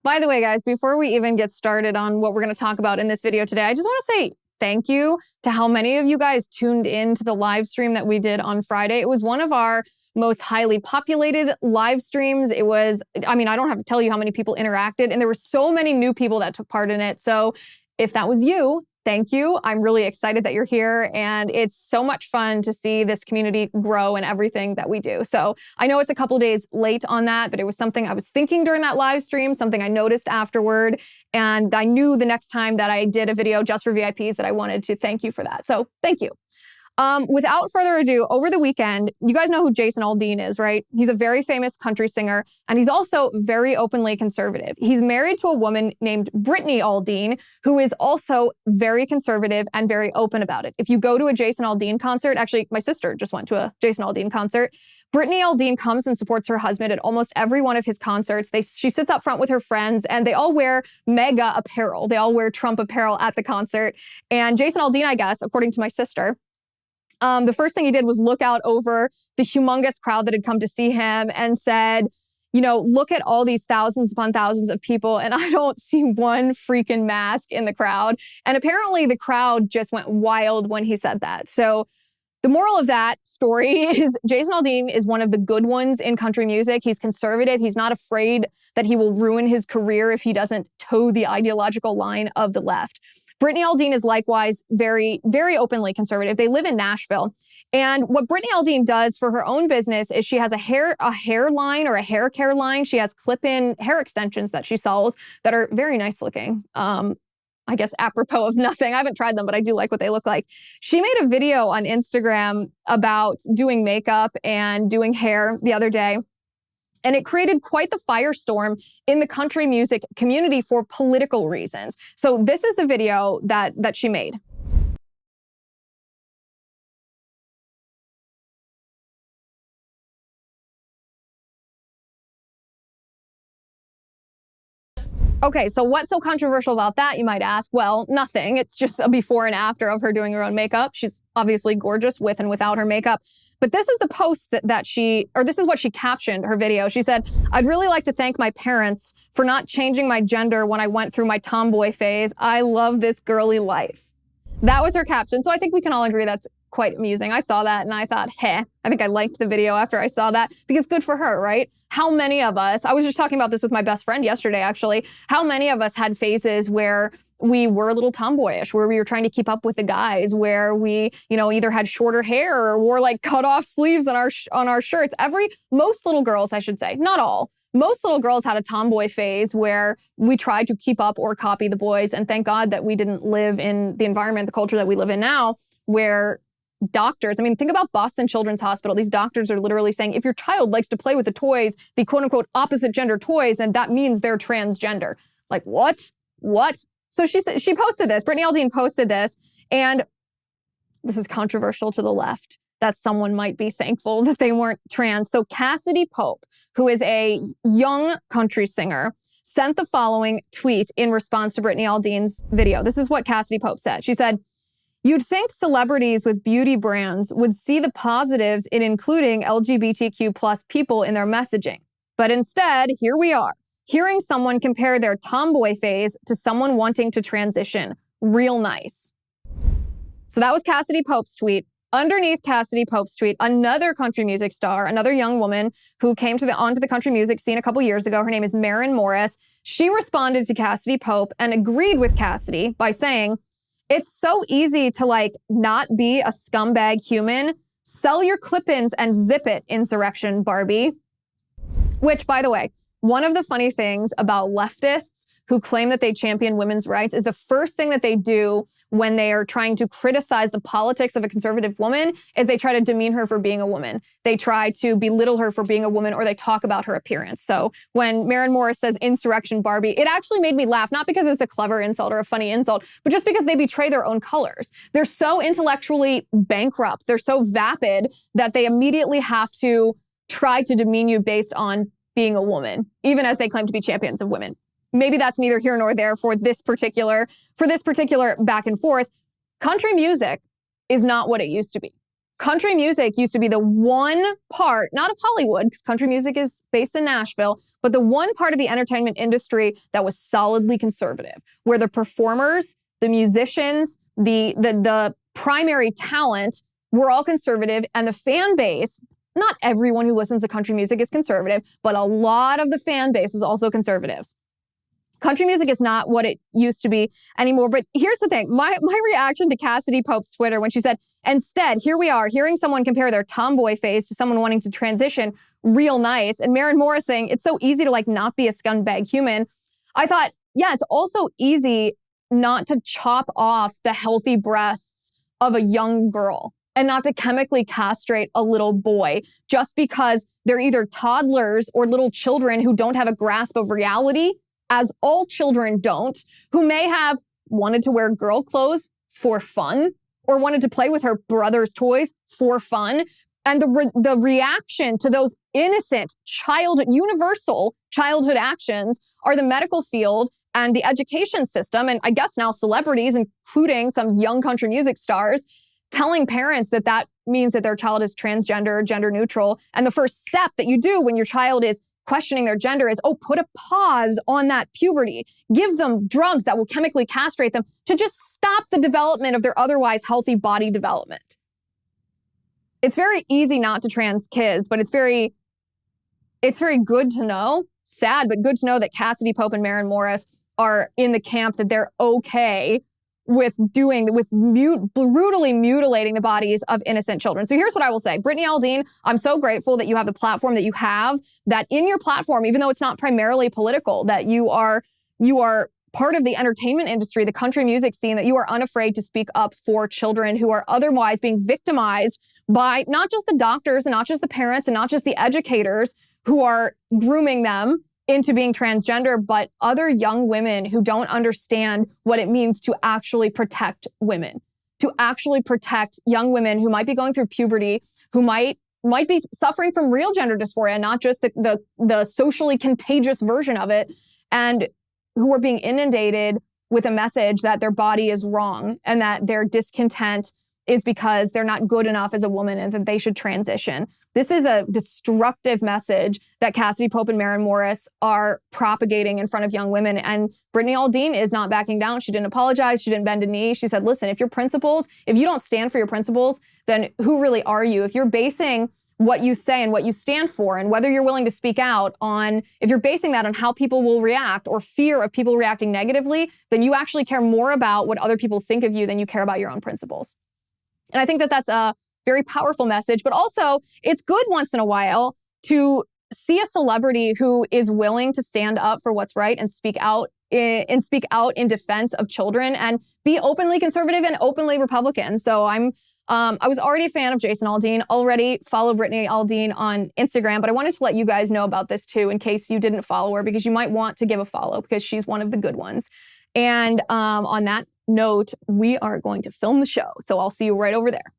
By the way, guys, before we even get started on what we're going to talk about in this video today, I just want to say thank you to how many of you guys tuned in to the live stream that we did on Friday. It was one of our most highly populated live streams. It was, I mean, I don't have to tell you how many people interacted, and there were so many new people that took part in it. So if that was you, thank you. I'm really excited that you're here, and it's so much fun to see this community grow and everything that we do. So I know it's a couple days late on that, but it was something I was thinking during that live stream, something I noticed afterward, and I knew the next time that I did a video just for VIPs that I wanted to thank you for that. So thank you. Without further ado, over the weekend, you guys know who Jason Aldean is, right? He's a very famous country singer, and he's also very openly conservative. He's married to a woman named Brittany Aldean, who is also very conservative and very open about it. If you go to a Jason Aldean concert, actually, my sister just went to a Jason Aldean concert. Brittany Aldean comes and supports her husband at almost every one of his concerts. She sits up front with her friends, and they all wear MAGA apparel. They all wear Trump apparel at the concert. And Jason Aldean, I guess, according to my sister, the first thing he did was look out over the humongous crowd that had come to see him and said, you know, look at all these thousands upon thousands of people, and I don't see one freaking mask in the crowd. And apparently the crowd just went wild when he said that. So the moral of that story is Jason Aldean is one of the good ones in country music. He's conservative. He's not afraid that he will ruin his career if he doesn't toe the ideological line of the left. Brittany Aldean is likewise very, very openly conservative. They live in Nashville. And what Brittany Aldean does for her own business is she has a hair line or a hair care line. She has clip-in hair extensions that she sells that are very nice looking. I guess apropos of nothing. I haven't tried them, but I do like what they look like. She made a video on Instagram about doing makeup and doing hair the other day. And it created quite the firestorm in the country music community for political reasons. So this is the video that she made. Okay, so what's so controversial about that, you might ask? Well, nothing. It's just a before and after of her doing her own makeup. She's obviously gorgeous with and without her makeup. But this is the post this is what she captioned her video. She said, "I'd really like to thank my parents for not changing my gender when I went through my tomboy phase. I love this girly life." That was her caption. So I think we can all agree that's quite amusing. I saw that and I thought, I think I liked the video after I saw that, because good for her, right? How many of us, I was just talking about this with my best friend yesterday, actually, how many of us had phases where we were a little tomboyish, where we were trying to keep up with the guys, where we, either had shorter hair or wore like cut off sleeves on our shirts. Most little girls, I should say, not all, most little girls had a tomboy phase where we tried to keep up or copy the boys. And thank God that we didn't live in the environment, the culture that we live in now, where doctors, think about Boston Children's Hospital. These doctors are literally saying, if your child likes to play with the toys, the quote unquote opposite gender toys, then that means they're transgender. Like, what? So she posted this, Brittany Aldean posted this, and this is controversial to the left, that someone might be thankful that they weren't trans. So Cassidy Pope, who is a young country singer, sent the following tweet in response to Brittany Aldean's video. This is what Cassidy Pope said. She said, "You'd think celebrities with beauty brands would see the positives in including LGBTQ plus people in their messaging. But instead, here we are, hearing someone compare their tomboy phase to someone wanting to transition. Real nice." So that was Cassidy Pope's tweet. Underneath Cassidy Pope's tweet, another country music star, another young woman who came onto the country music scene a couple years ago, her name is Maren Morris. She responded to Cassidy Pope and agreed with Cassidy by saying, "It's so easy to not be a scumbag human. Sell your clip-ins and zip it, insurrection Barbie." Which, by the way, one of the funny things about leftists who claim that they champion women's rights is the first thing that they do when they are trying to criticize the politics of a conservative woman is they try to demean her for being a woman. They try to belittle her for being a woman, or they talk about her appearance. So when Maren Morris says insurrection Barbie, it actually made me laugh, not because it's a clever insult or a funny insult, but just because they betray their own colors. They're so intellectually bankrupt, they're so vapid that they immediately have to try to demean you based on being a woman, even as they claim to be champions of women. Maybe that's neither here nor there for this particular back and forth. Country music is not what it used to be. Country music used to be the one part, not of Hollywood, because country music is based in Nashville, but the one part of the entertainment industry that was solidly conservative, where the performers, the musicians, the primary talent were all conservative, and the fan base, not everyone who listens to country music is conservative, but a lot of the fan base was also conservatives. Country music is not what it used to be anymore. But here's the thing. My reaction to Cassidy Pope's Twitter when she said, instead, here we are hearing someone compare their tomboy phase to someone wanting to transition, real nice. And Maren Morris saying, it's so easy to like not be a scumbag human. I thought, yeah, it's also easy not to chop off the healthy breasts of a young girl and not to chemically castrate a little boy just because they're either toddlers or little children who don't have a grasp of reality, as all children don't, who may have wanted to wear girl clothes for fun or wanted to play with her brother's toys for fun. And the reaction to those innocent universal childhood actions are the medical field and the education system, and I guess now celebrities, including some young country music stars, telling parents that that means that their child is transgender, gender neutral. And the first step that you do when your child is questioning their gender is, put a pause on that puberty. Give them drugs that will chemically castrate them to just stop the development of their otherwise healthy body development. It's very easy not to trans kids, but it's very good to know, sad, but good to know that Cassidy Pope and Maren Morris are in the camp that they're okay with brutally mutilating the bodies of innocent children. So here's what I will say. Brittany Aldean, I'm so grateful that you have the platform that you have, that in your platform, even though it's not primarily political, that you are part of the entertainment industry, the country music scene, that you are unafraid to speak up for children who are otherwise being victimized by not just the doctors and not just the parents and not just the educators who are grooming them into being transgender, but other young women who don't understand what it means to actually protect women, to actually protect young women who might be going through puberty, who might be suffering from real gender dysphoria, not just the socially contagious version of it, and who are being inundated with a message that their body is wrong and that their discontent is because they're not good enough as a woman and that they should transition. This is a destructive message that Cassidy Pope and Maren Morris are propagating in front of young women. And Brittany Aldean is not backing down. She didn't apologize. She didn't bend a knee. She said, listen, if you don't stand for your principles, then who really are you? If you're basing what you say and what you stand for and whether you're willing to speak out on, if you're basing that on how people will react or fear of people reacting negatively, then you actually care more about what other people think of you than you care about your own principles. And I think that that's a very powerful message, but also it's good once in a while to see a celebrity who is willing to stand up for what's right and speak out in defense of children and be openly conservative and openly Republican. So I was already a fan of Jason Aldean, already follow Brittany Aldean on Instagram, but I wanted to let you guys know about this too in case you didn't follow her, because you might want to give a follow because she's one of the good ones. And on that note, we are going to film the show. So I'll see you right over there.